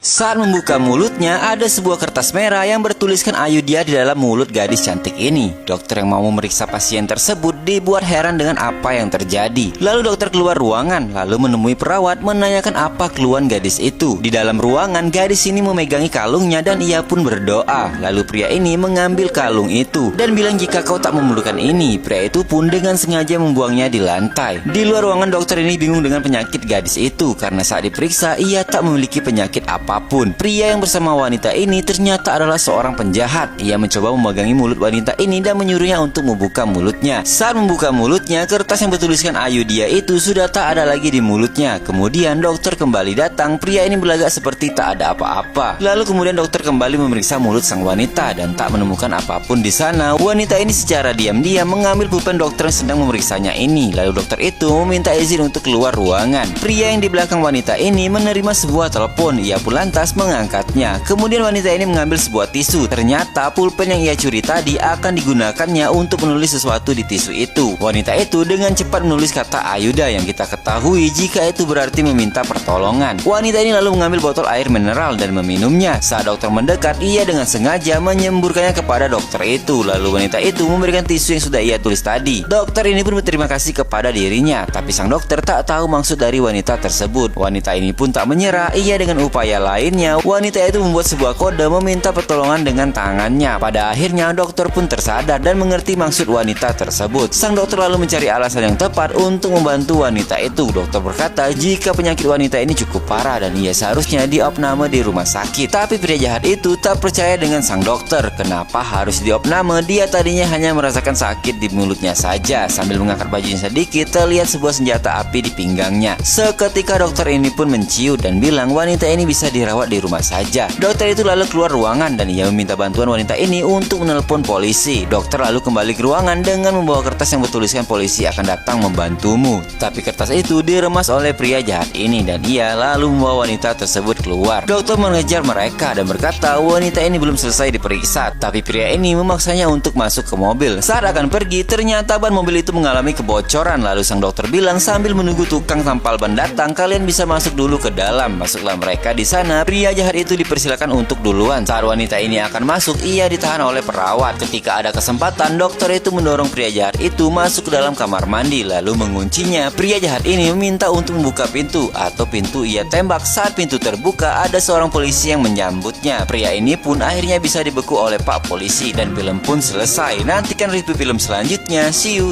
Saat membuka mulutnya, ada sebuah kertas merah yang bertuliskan Ayudhya di dalam mulut gadis cantik ini. Dokter yang mau memeriksa pasien tersebut dibuat heran dengan apa yang terjadi. Lalu dokter keluar ruangan, lalu menemui perawat menanyakan apa keluhan gadis itu. Di dalam ruangan, gadis ini memegangi kalungnya dan ia pun berdoa. Lalu pria ini mengambil kalung itu dan bilang jika kau tak memerlukan ini. Pria itu pun dengan sengaja membuangnya di lantai. Di luar ruangan, dokter ini bingung dengan penyakit gadis itu karena saat diperiksa ia tak memiliki penyakit apapun. Pria yang bersama wanita ini ternyata adalah seorang penjahat. Ia mencoba memegangi mulut wanita ini dan menyuruhnya untuk membuka mulutnya. Saat membuka mulutnya, kertas yang bertuliskan Ayudhya itu sudah tak ada lagi di mulutnya. Kemudian dokter kembali datang. Pria ini berlagak seperti tak ada apa-apa. Lalu kemudian dokter kembali memeriksa mulut sang wanita dan tak menemukan apapun di sana. Wanita ini secara diam-diam mengambil pulpen dokter yang sedang memeriksanya ini. Lalu dokter itu meminta izin untuk keluar ruangan. Pria yang di belakang wanita ini menerima sebuah telepon. Ia pun lantas mengangkatnya. Kemudian wanita ini mengambil sebuah tisu. Ternyata pulpen yang ia curi tadi akan digunakannya untuk menulis sesuatu di tisu itu. Wanita itu dengan cepat menulis kata Ayudha yang kita ketahui jika itu berarti meminta pertolongan. Wanita ini lalu mengambil botol air mineral dan meminumnya. Saat dokter mendekat, ia dengan sengaja menyemburkannya kepada dokter itu. Lalu wanita itu memberikan tisu yang sudah ia tulis tadi. Dokter ini pun berterima kasih kepada dirinya, tapi sang dokter tak tahu maksud dari wanita tersebut. Wanita ini pun tak menyerah. Ia dengan upaya lainnya, wanita itu membuat sebuah kode meminta pertolongan dengan tangannya. Pada akhirnya dokter pun tersadar dan mengerti maksud wanita tersebut. Sang dokter lalu mencari alasan yang tepat untuk membantu wanita itu. Dokter berkata jika penyakit wanita ini cukup parah dan ia seharusnya diopname di rumah sakit. Tapi pria jahat itu tak percaya dengan sang dokter. Kenapa harus diopname? Dia tadinya hanya merasakan sakit di mulutnya saja. Sambil mengangkat bajunya sedikit, terlihat sebuah senjata api di pinggangnya. Seketika dokter ini pun menciut dan bilang wanita ini bisa dirawat di rumah saja. Dokter itu lalu keluar ruangan dan ia meminta bantuan wanita ini untuk menelpon polisi. Dokter lalu kembali ke ruangan dengan membawa kertas yang bertuliskan polisi akan datang membantumu. Tapi kertas itu diremas oleh pria jahat ini dan ia lalu membawa wanita tersebut keluar. Dokter mengejar mereka dan berkata wanita ini belum selesai diperiksa. Tapi pria ini memaksanya untuk masuk ke mobil. Saat akan pergi, ternyata ban mobil itu mengalami kebocoran. Lalu sang dokter bilang sambil menunggu tukang tampal ban datang, kalian bisa masuk dulu ke dalam. Masuklah mereka. Di sana pria jahat itu dipersilakan untuk duluan. Saat wanita ini akan masuk, ia ditahan oleh perawat. Ketika ada kesempatan, dokter itu mendorong pria jahat itu masuk ke dalam kamar mandi lalu menguncinya. Pria jahat ini meminta untuk membuka pintu atau pintu ia tembak. Saat pintu terbuka, ada seorang polisi yang menyambutnya. Pria ini pun akhirnya bisa dibeku oleh Pak Polisi dan film pun selesai. Nantikan review film selanjutnya. See you.